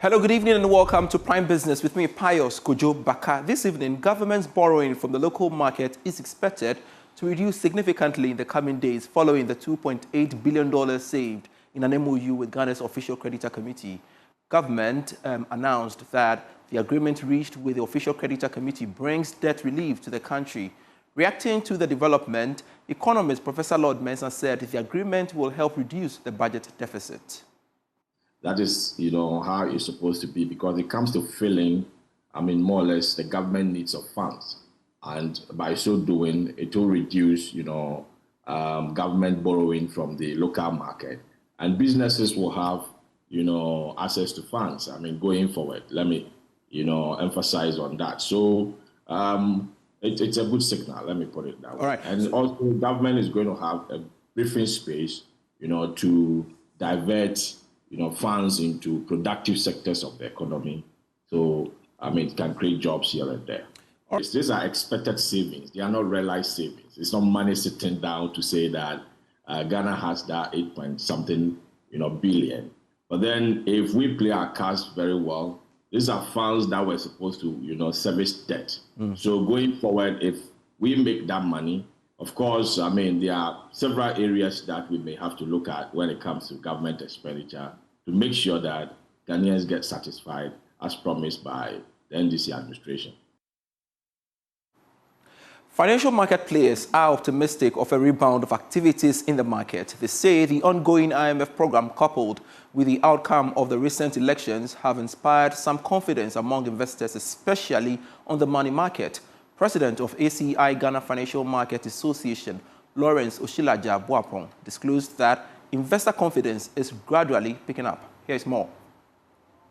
Hello, good evening and welcome to Prime Business with me, Pius Kojo Baka. This evening, government's borrowing from the local market is expected to reduce significantly in the coming days following the $2.8 billion saved in an MOU with Ghana's Official Creditor Committee. Government announced that the agreement reached with the Official Creditor Committee brings debt relief to the country. Reacting to the development, economist Professor Lord Mensah said the agreement will help reduce the budget deficit. That is, how it's supposed to be, because it comes to filling, more or less the government needs of funds. And by so doing, it will reduce, government borrowing from the local market. And businesses will have, access to funds, going forward. Let me, emphasize on that. So it's a good signal, let me put it that way. All right. And also, government is going to have a briefing space, to divert funds into productive sectors of the economy. So, it can create jobs here and there. These are expected savings. They are not realized savings. It's not money sitting down to say that Ghana has that 8-point-something, billion. But then if we play our cards very well, these are funds that were supposed to, service debt. So going forward, if we make that money, of course, there are several areas that we may have to look at when it comes to government expenditure to make sure that Ghanaians get satisfied as promised by the NDC administration. Financial market players are optimistic of a rebound of activities in the market. They say the ongoing IMF program, coupled with the outcome of the recent elections, have inspired some confidence among investors, especially on the money market. President of ACI Ghana Financial Market Association, Lawrence Oshilaja Boapong, disclosed that investor confidence is gradually picking up. Here's more.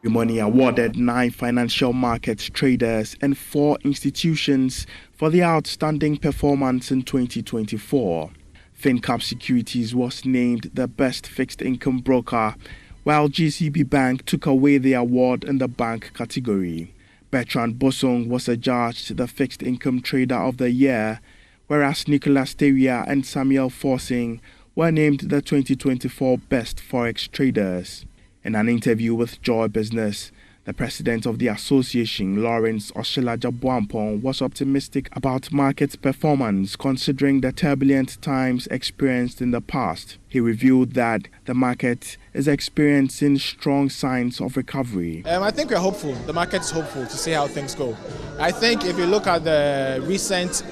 The money awarded 9 financial markets traders and 4 institutions for the outstanding performance in 2024. FinCap Securities was named the best fixed income broker, while GCB Bank took away the award in the bank category. Bertrand Bosong was adjudged the fixed income trader of the year, whereas Nicolas Teria and Samuel Forsing were named the 2024 best forex traders. In an interview with Joy Business, the president of the association, Lawrence Oshilaja Boapong, was optimistic about market performance considering the turbulent times experienced in the past. He revealed that the market is experiencing strong signs of recovery. I think we're hopeful. The market's hopeful to see how things go. I think if you look at the recent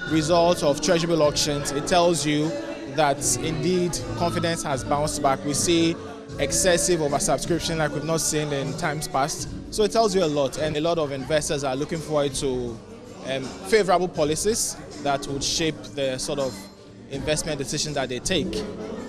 results of treasury auctions, it tells you that indeed confidence has bounced back. We see excessive oversubscription like we've not seen in times past. So it tells you a lot, and a lot of investors are looking forward to favorable policies that would shape the sort of investment decision that they take.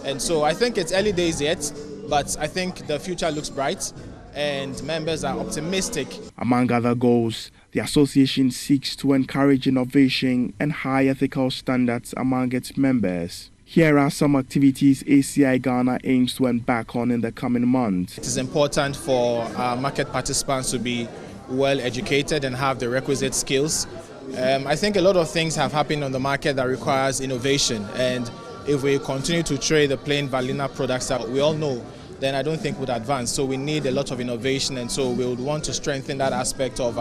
And so I think it's early days yet, but I think the future looks bright and members are optimistic. Among other goals, the association seeks to encourage innovation and high ethical standards among its members. Here are some activities ACI Ghana aims to embark on in the coming months. It is important for our market participants to be well educated and have the requisite skills. I think a lot of things have happened on the market that requires innovation, and if we continue to trade the plain vanilla products that we all know, then I don't think we'd advance. So we need a lot of innovation, and so we would want to strengthen that aspect of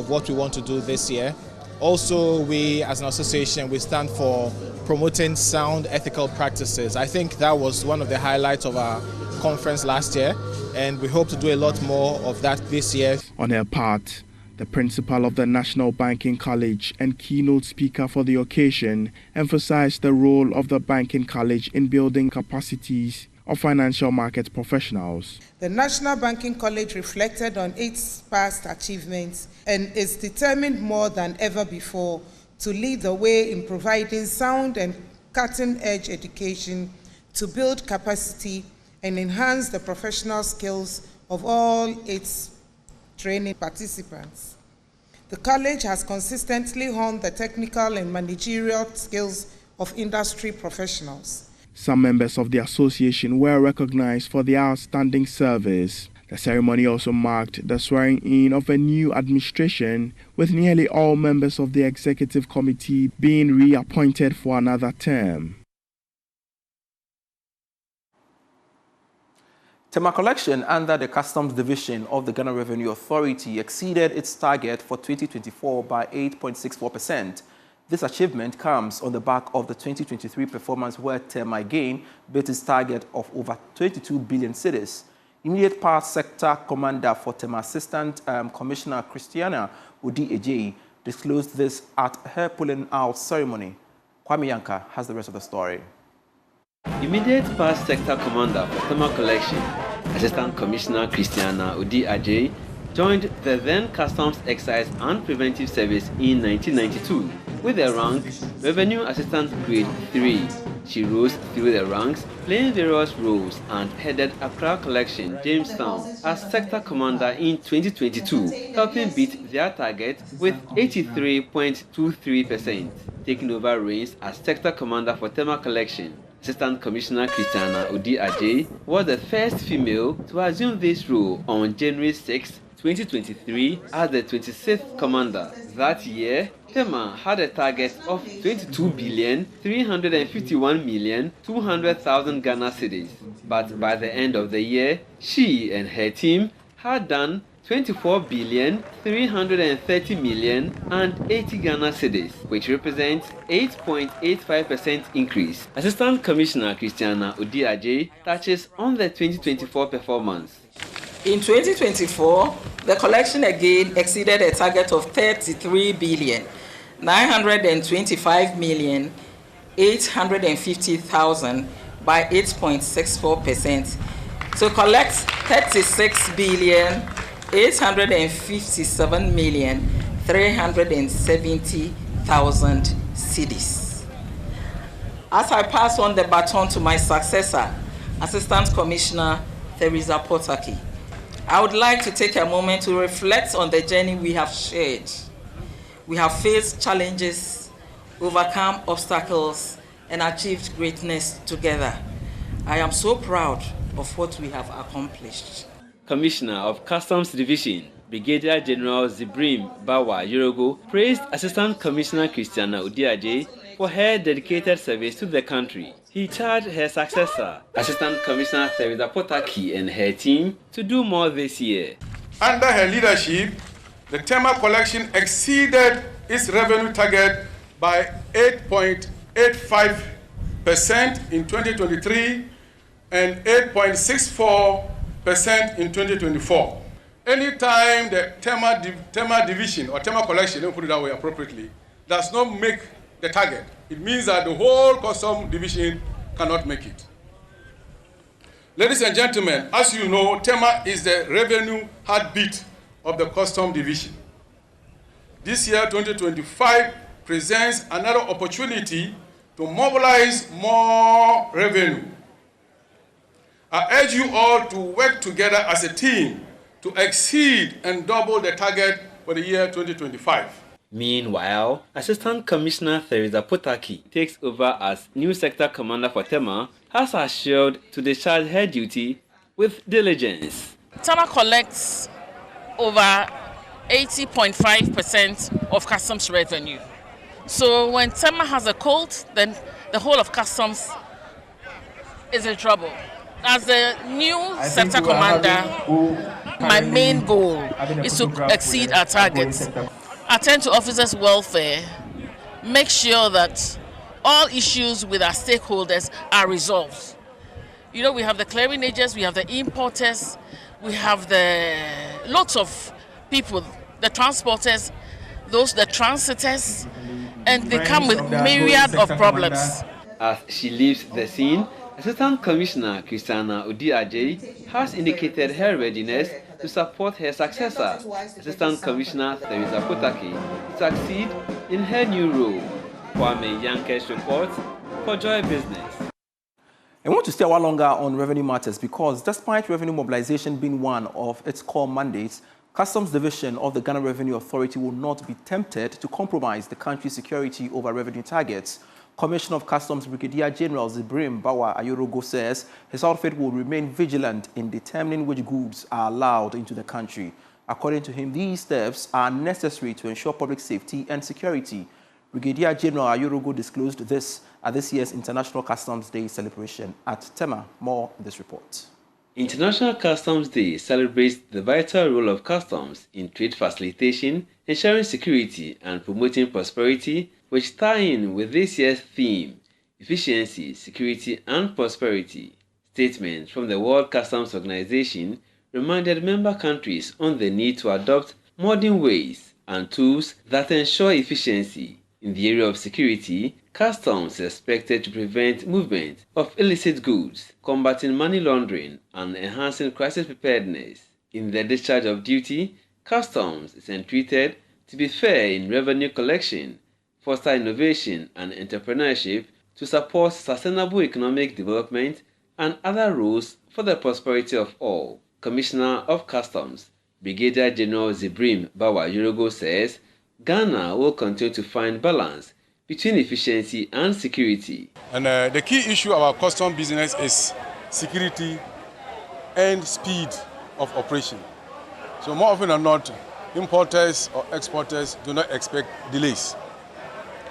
what we want to do this year. Also, we as an association, we stand for promoting sound ethical practices. I think that was one of the highlights of our conference last year, and we hope to do a lot more of that this year. On her part, the principal of the National Banking College and keynote speaker for the occasion emphasized the role of the Banking College in building capacities of financial market professionals. The National Banking College reflected on its past achievements and is determined more than ever before to lead the way in providing sound and cutting-edge education to build capacity and enhance the professional skills of all its training participants. The college has consistently honed the technical and managerial skills of industry professionals. Some members of the association were recognized for their outstanding service. The ceremony also marked the swearing-in of a new administration, with nearly all members of the executive committee being reappointed for another term. TMA Collection under the Customs Division of the Ghana Revenue Authority exceeded its target for 2024 by 8.64%. This achievement comes on the back of the 2023 performance where TMA again beat its target of over 22 billion cedis. Immediate Power Sector Commander for TMA Assistant Commissioner Christiana Udi disclosed this at her pulling out ceremony. Kwame Yanka has the rest of the story. Immediate Past Sector Commander for TMA Collection, Assistant Commissioner Christiana Udi joined the then Customs, Excise and Preventive Service in 1992 with the rank Revenue Assistant Grade 3. She rose through the ranks, playing various roles, and headed Accra Collection, Jamestown, as Sector Commander in 2022, helping beat their target with 83.23%. Taking over reins as Sector Commander for TMA Collection, Assistant Commissioner Christiana Udi was the first female to assume this role on January 6, 2023 as the 26th Commander. That year, TMA had a target of 22,351,200,000 Ghana cedis. But by the end of the year, she and her team had done 24,330,080 Ghana cedis, which represents 8.85% increase. Assistant Commissioner Christiana Udi touches on the 2024 performance. In 2024, the collection again exceeded a target of 33,925,850,000 by 8.64% to collect 36,857,370,000 cedis. As I pass on the baton to my successor, Assistant Commissioner Theresa Potaki, I would like to take a moment to reflect on the journey we have shared. We have faced challenges, overcome obstacles, and achieved greatness together. I am so proud of what we have accomplished. Commissioner of Customs Division, Brigadier General Zibrim Bawa Yorogo, praised Assistant Commissioner Christiana Udi for her dedicated service to the country. He charged her successor, Assistant Commissioner Theresa Potaki, and her team to do more this year. Under her leadership, the TMA Collection exceeded its revenue target by 8.85% in 2023 and 8.64% in 2024. Anytime the TMA Division or TMA Collection, let me put it that way appropriately, does not make the target, it means that the whole Customs Division cannot make it. Ladies and gentlemen, as you know, TMA is the revenue heartbeat of the Customs Division. This year, 2025, presents another opportunity to mobilize more revenue. I urge you all to work together as a team to exceed and double the target for the year 2025. Meanwhile, Assistant Commissioner Theresa Potaki takes over as new sector commander for TMA, has assured to discharge her duty with diligence. TMA collects over 80.5% of customs revenue. So when TMA has a cold, then the whole of customs is in trouble. As the new sector commander, my main goal is to exceed our targets. Attend to officers' welfare, make sure that all issues with our stakeholders are resolved. You know, we have the clearing agents, we have the importers, we have the lots of people, the transporters, the transitors, and they come with myriad of problems. As she leaves the scene, Assistant Commissioner Christiana Udi has indicated her readiness to support her successor, Assistant Commissioner Theresa Potaki, to succeed in her new role. Kwame Yanke's report for Joy Business. I want to stay a while longer on revenue matters because despite revenue mobilization being one of its core mandates, Customs Division of the Ghana Revenue Authority will not be tempted to compromise the country's security over revenue targets. Commissioner of Customs Brigadier General Zibrim Bawa Ayorogo says his outfit will remain vigilant in determining which goods are allowed into the country. According to him, these steps are necessary to ensure public safety and security. Brigadier General Ayorogo disclosed this at this year's International Customs Day celebration at TMA. More in this report. International Customs Day celebrates the vital role of customs in trade facilitation, ensuring security and promoting prosperity, which tie in with this year's theme, efficiency, security and prosperity. Statements from the World Customs Organization reminded member countries on the need to adopt modern ways and tools that ensure efficiency. In the area of security, customs is expected to prevent movement of illicit goods, combating money laundering, and enhancing crisis preparedness. In the discharge of duty, customs is entreated to be fair in revenue collection, foster innovation and entrepreneurship to support sustainable economic development and other roles for the prosperity of all. Commissioner of Customs, Brigadier General Zibrim Bawa Yorogo says, Ghana will continue to find balance between efficiency and security. And the key issue of our custom business is security and speed of operation. So more often than not, importers or exporters do not expect delays.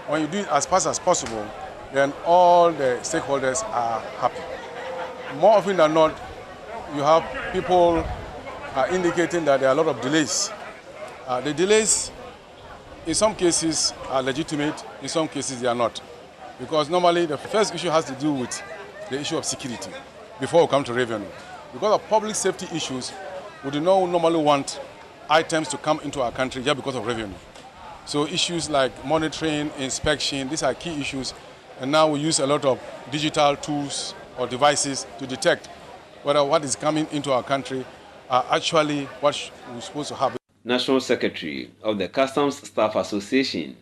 When you do it as fast as possible, then all the stakeholders are happy. More often than not, you have people indicating that there are a lot of delays. The delays in some cases are legitimate, in some cases they are not. Because normally the first issue has to do with the issue of security before we come to revenue. Because of public safety issues, we do not normally want items to come into our country just because of revenue. So issues like monitoring, inspection, these are key issues. And now we use a lot of digital tools or devices to detect whether what is coming into our country are actually what we're supposed to have. National Secretary of the Customs Staff Association,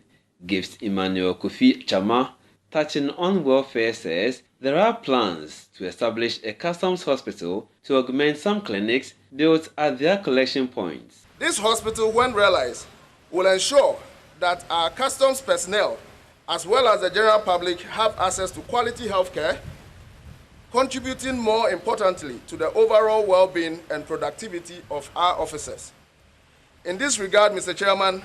Gift Emmanuel Kofi Chama, touching on welfare, says there are plans to establish a customs hospital to augment some clinics built at their collection points. This hospital, when realized, will ensure that our customs personnel, as well as the general public, have access to quality health care, contributing more importantly to the overall well-being and productivity of our officers. In this regard, Mr. Chairman,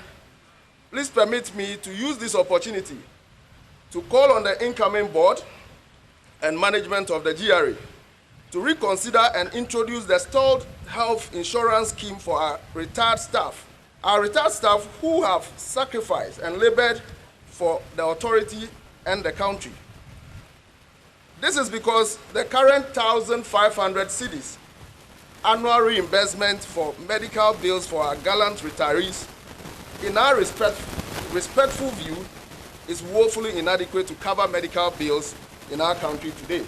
please permit me to use this opportunity to call on the incoming board and management of the GRA to reconsider and introduce the stalled health insurance scheme for our retired staff. Our retired staff who have sacrificed and labored for the authority and the country. This is because the current 1,500 cedis annual reimbursement for medical bills for our gallant retirees, in our respectful view, is woefully inadequate to cover medical bills in our country today.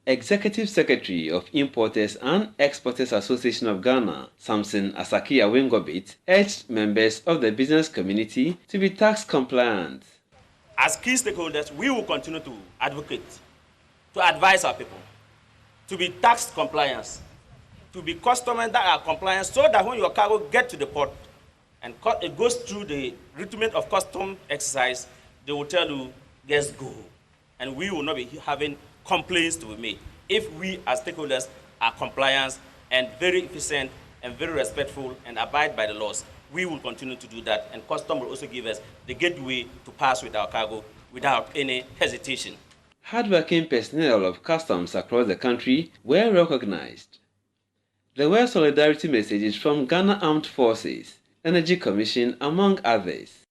Executive Secretary of Importers and Exporters Association of Ghana, Samson Asaki Awengobit, urged members of the business community to be tax compliant. As key stakeholders, we will continue to advocate, to advise our people, to be tax compliant, to be customers that are compliant, so that when your cargo gets to the port and it goes through the recruitment of custom exercise, they will tell you, yes, go. And we will not be having complaints to be made. If we as stakeholders are compliant and very efficient and very respectful and abide by the laws, we will continue to do that. And custom will also give us the gateway to pass with our cargo without any hesitation. Hardworking personnel of customs across the country were recognized. There were solidarity messages from Ghana Armed Forces, Energy Commission, among others.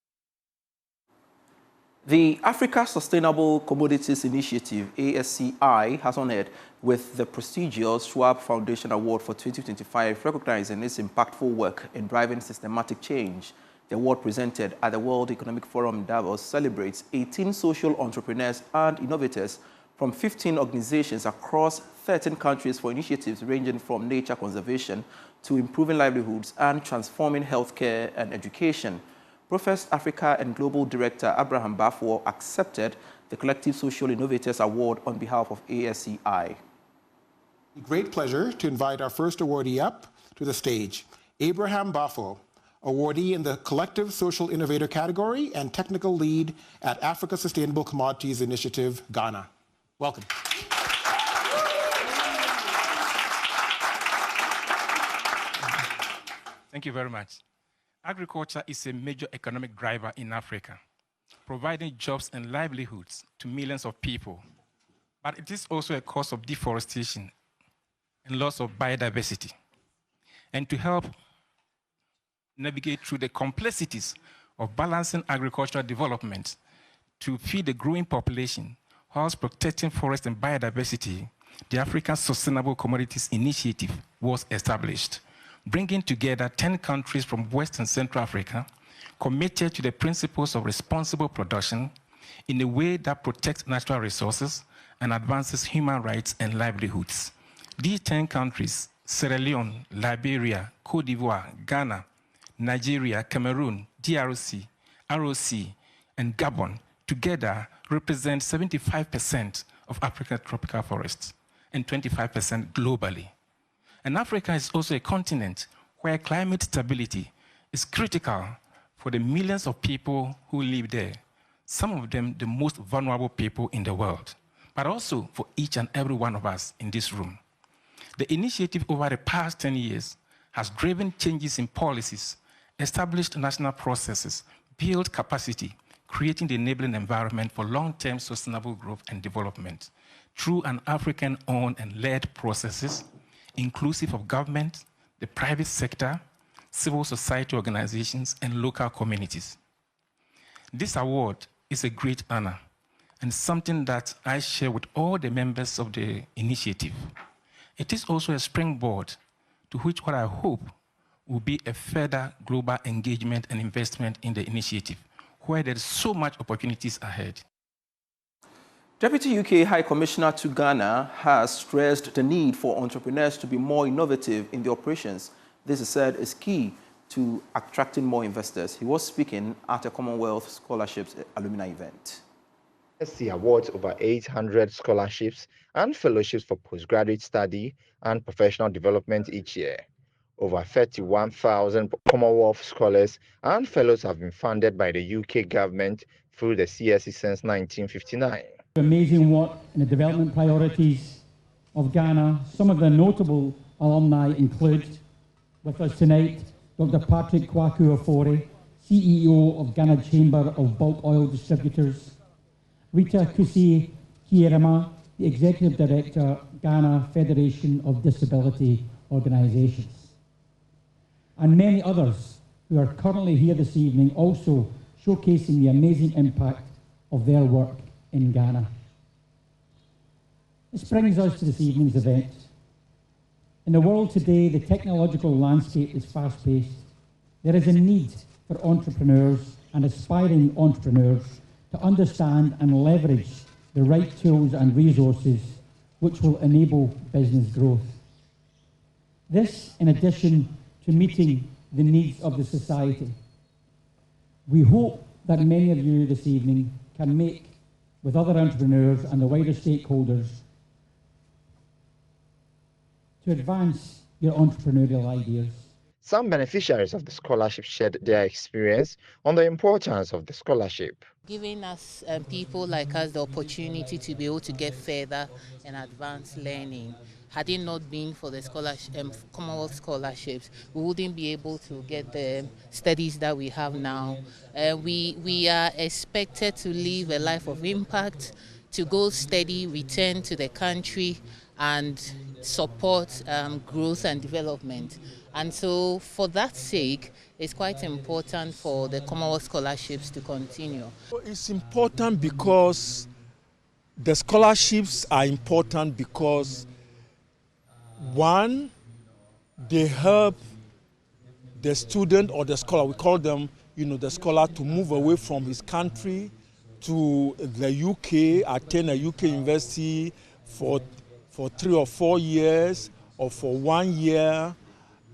The Africa Sustainable Commodities Initiative, ASCI, has honored with the prestigious Schwab Foundation Award for 2025, recognizing its impactful work in driving systematic change. The award presented at the World Economic Forum in Davos celebrates 18 social entrepreneurs and innovators from 15 organizations across 13 countries for initiatives ranging from nature conservation to improving livelihoods and transforming healthcare and education. Professor Africa and Global Director Abraham Bafo accepted the Collective Social Innovators Award on behalf of ASCI. Great pleasure to invite our first awardee up to the stage, Abraham Bafo, awardee in the Collective Social Innovator category and technical lead at Africa Sustainable Commodities Initiative, Ghana. Welcome. Thank you very much. Agriculture is a major economic driver in Africa, providing jobs and livelihoods to millions of people. But it is also a cause of deforestation and loss of biodiversity, and to help navigate through the complexities of balancing agricultural development to feed the growing population whilst protecting forest and biodiversity, the African Sustainable Commodities Initiative was established, bringing together 10 countries from West and Central Africa committed to the principles of responsible production in a way that protects natural resources and advances human rights and livelihoods. These 10 countries, Sierra Leone, Liberia, Cote d'Ivoire, Ghana, Nigeria, Cameroon, DRC, ROC, and Gabon, together represent 75% of Africa's tropical forests and 25% globally. And Africa is also a continent where climate stability is critical for the millions of people who live there, some of them the most vulnerable people in the world, but also for each and every one of us in this room. The initiative over the past 10 years has driven changes in policies, established national processes, built capacity, creating the enabling environment for long-term sustainable growth and development through an African-owned and led processes, inclusive of government, the private sector, civil society organizations, and local communities. This award is a great honor and something that I share with all the members of the initiative. It is also a springboard to which what I hope will be a further global engagement and investment in the initiative, where there's so much opportunities ahead. Deputy UK High Commissioner to Ghana has stressed the need for entrepreneurs to be more innovative in their operations. This, he said, is key to attracting more investors. He was speaking at a Commonwealth Scholarships alumni event. ACI awards over 800 scholarships and fellowships for postgraduate study and professional development each year. Over 31,000 Commonwealth scholars and fellows have been funded by the UK government through the CSE since 1959. Amazing work in the development priorities of Ghana. Some of the notable alumni include, with us tonight, Dr. Patrick Kwaku-Ofori, CEO of Ghana Chamber of Bulk Oil Distributors, Rita Kusi Kierema, the Executive Director, Ghana Federation of Disability Organisations, and many others who are currently here this evening, also showcasing the amazing impact of their work in Ghana. This brings us to this evening's event. In the world today, the technological landscape is fast-paced. There is a need for entrepreneurs and aspiring entrepreneurs to understand and leverage the right tools and resources which will enable business growth. This, in addition to meeting the needs of the society. We hope that many of you this evening can make, with other entrepreneurs and the wider stakeholders, to advance your entrepreneurial ideas. Some beneficiaries of the scholarship shared their experience on the importance of the scholarship. Giving us people like us the opportunity to be able to get further and advance learning. Had it not been for the Commonwealth scholarships, we wouldn't be able to get the studies that we have now. We are expected to live a life of impact, to go steady, return to the country, and support growth and development. And so for that sake, it's quite important for the Commonwealth scholarships to continue. It's important because the scholarships are important because, one, they help the student or the scholar, we call them, the scholar, to move away from his country to the UK, attend a UK university for 3 or 4 years or for 1 year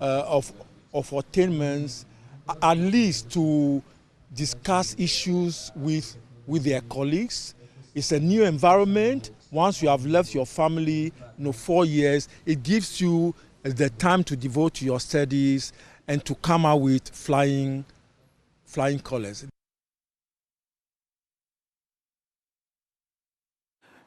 of attainments, at least to discuss issues with their colleagues. It's a new environment. Once you have left your family, 4 years, it gives you the time to devote to your studies and to come out with flying colors.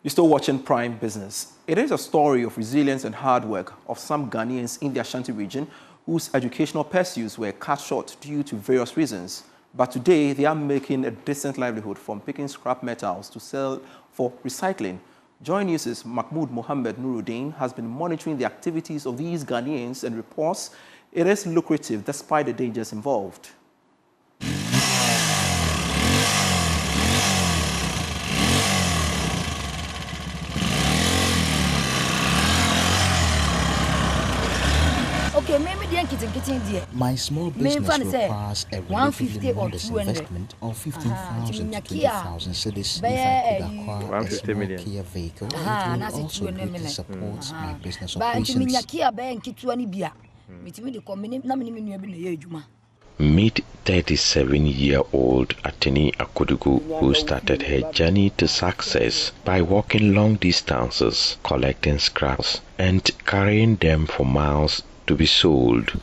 You're still watching Prime Business. It is a story of resilience and hard work of some Ghanaians in the Ashanti region whose educational pursuits were cut short due to various reasons. But today, they are making a decent livelihood from picking scrap metals to sell for recycling. Joy News' Mahmoud Mohammed Nuruddin has been monitoring the activities of these Ghanaians and reports it is lucrative despite the dangers involved. My small business requires a relatively modest investment of 15,000 to 20,000 cedis. If I could acquire a small Kia vehicle, it will also greatly support my business operations. Meet 37-year-old Ateni Akudugu, who started her journey to success by walking long distances, collecting scraps, and carrying them for miles to be sold.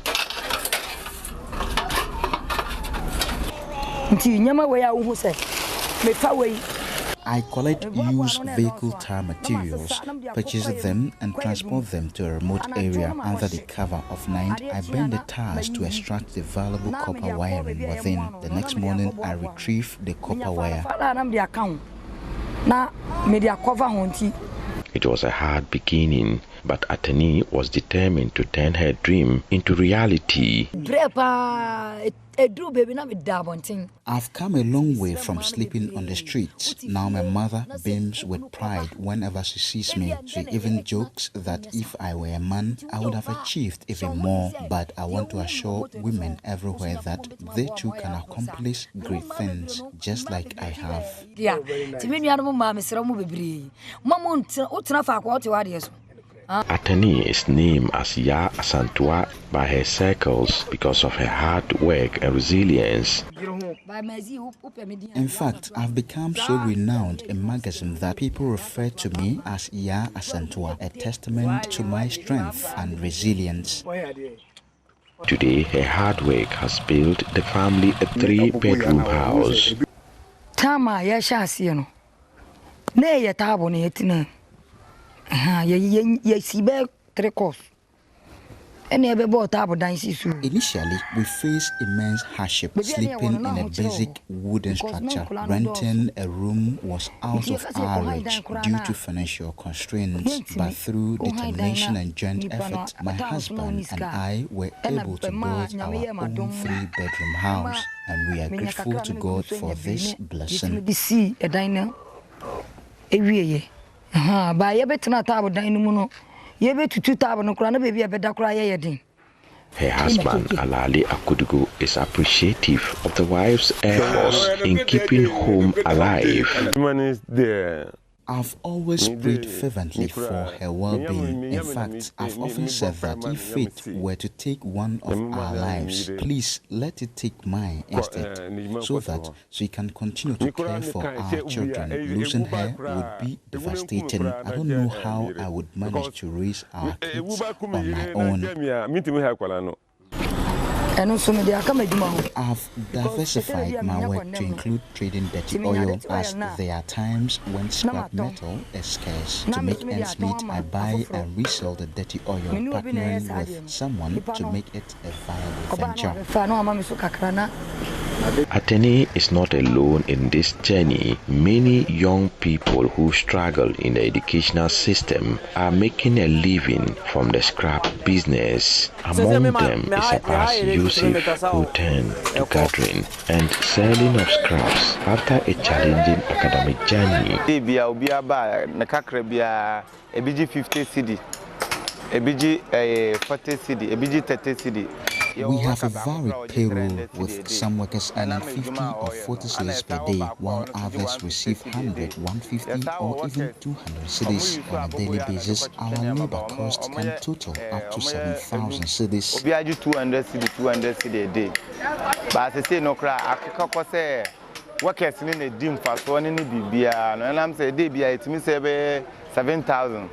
I collect used vehicle tire materials, purchase them and transport them to a remote area under the cover of night. I burn the tires to extract the valuable copper wiring within. The next morning, I retrieve the copper wire. It was a hard beginning, but Ateni was determined to turn her dream into reality. I've come a long way from sleeping on the streets. Now my mother beams with pride whenever she sees me. She even jokes that if I were a man, I would have achieved even more. But I want to assure women everywhere that they too can accomplish great things, just like I have. Ateni is named as Ya Asantua by her circles because of her hard work and resilience. In fact, I've become so renowned in magazines that people refer to me as Ya Asantua, a testament to my strength and resilience. Today, her hard work has built the family a 3-bedroom house. Initially, we faced immense hardship, sleeping in a basic wooden structure. Renting a room was out of our reach due to financial constraints. But through determination and joint effort, my husband and I were able to build our own 3-bedroom house, and we are grateful to God for this blessing. Her husband, Alali Akudugu, is appreciative of the wife's efforts in keeping home alive. I've always prayed fervently for her well-being. In fact, I've often said that if fate were to take one of our lives, please let it take mine instead, so that she can continue to care for our children. Losing her would be devastating. I don't know how I would manage to raise our kids on my own. I've diversified my work to include trading dirty oil, as there are times when scrap metal is scarce. To make ends meet, I buy and resell the dirty oil, partnering with someone to make it a viable venture. Ateni is not alone in this journey. Many young people who struggle in the educational system are making a living from the scrap business. Among them is Abbas Yusuf, who turned to gathering and selling of scraps after a challenging academic journey. 50 cedi, 40 cedi, 30 cedi. We have a varied payroll, with some workers earning 50 or 40 cedis per day, while others receive 100, 150 or even 200 cedis on a daily basis. Our labor costs can total up to 7,000 cedis. 200 cedi a day. But I say no cry, I say workers in a dim fast one in the BBR, and I'm saying they be it means 7,000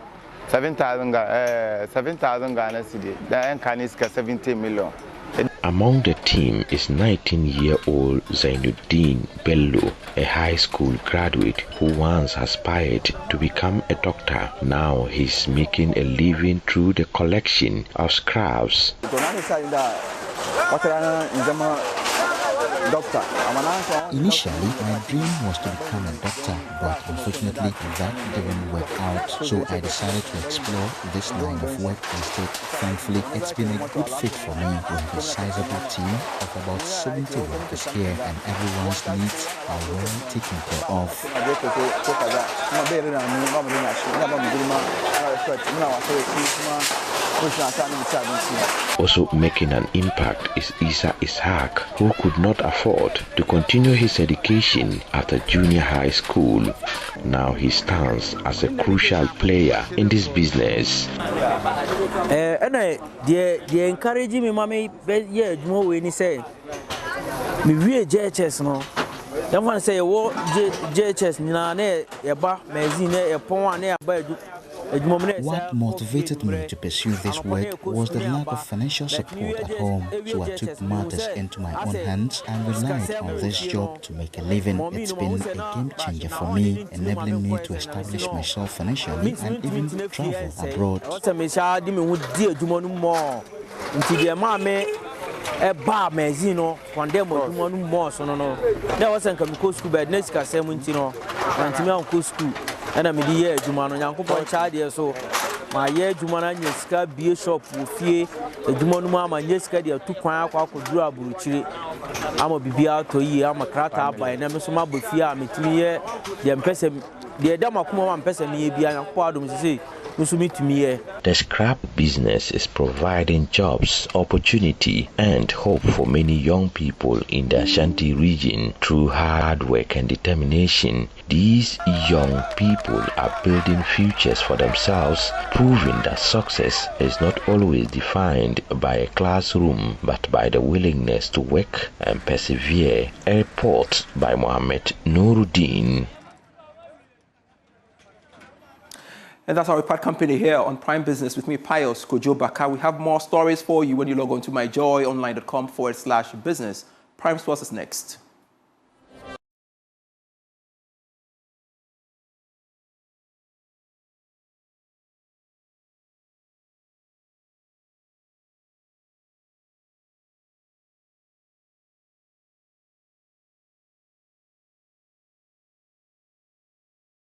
Ghana cedi. Then can is 70 million. Among the team is 19-year-old Zainuddin Bello, a high school graduate who once aspired to become a doctor. Now he's making a living through the collection of scraps. doctor. Initially, my dream was to become a doctor, but unfortunately that didn't work out, so I decided to explore this line of work instead. Thankfully, it's been a good fit for me. We have a sizable team of about 70 workers here, and everyone's needs are well taken care of. Also making an impact is Isa Ishaq, who could not afford to continue his education after junior high school. Now he stands as a crucial player in this business. They encourage me, mommy, yeah, more when he say, me real JHS no. That one say, "What JHS? Nane, eba, mezine, epon, ane aba." What motivated me to pursue this work was the lack of financial support at home, so I took matters into my own hands and relied on this job to make a living. It's been a game changer for me, enabling me to establish myself financially and even travel abroad. Mezino, Pandemo, one more, so no. There wasn't come to school, but Nesca Semintino, and Timon school, and I'm the year, Jumano, Yanko child, so my year, Jumana, Yeska, beer shop, Wufie, the Jumonuma, and Yeska, they are 2 pounds, I could do a buruchi. I'm a BBR to ye, I'm a crata by Namasuma Bufia, Mitimia, the Empessem, the Damakuma and Pessamia, and Quadum, say. The scrap business is providing jobs, opportunity, and hope for many young people in the Ashanti region through hard work and determination. These young people are building futures for themselves, proving that success is not always defined by a classroom, but by the willingness to work and persevere. A report by Mohammed Nuruddin. And that's our report company here on Prime Business with me, Pius Kojo Baka. We have more stories for you when you log on to myjoyonline.com/business. Prime Sports is next.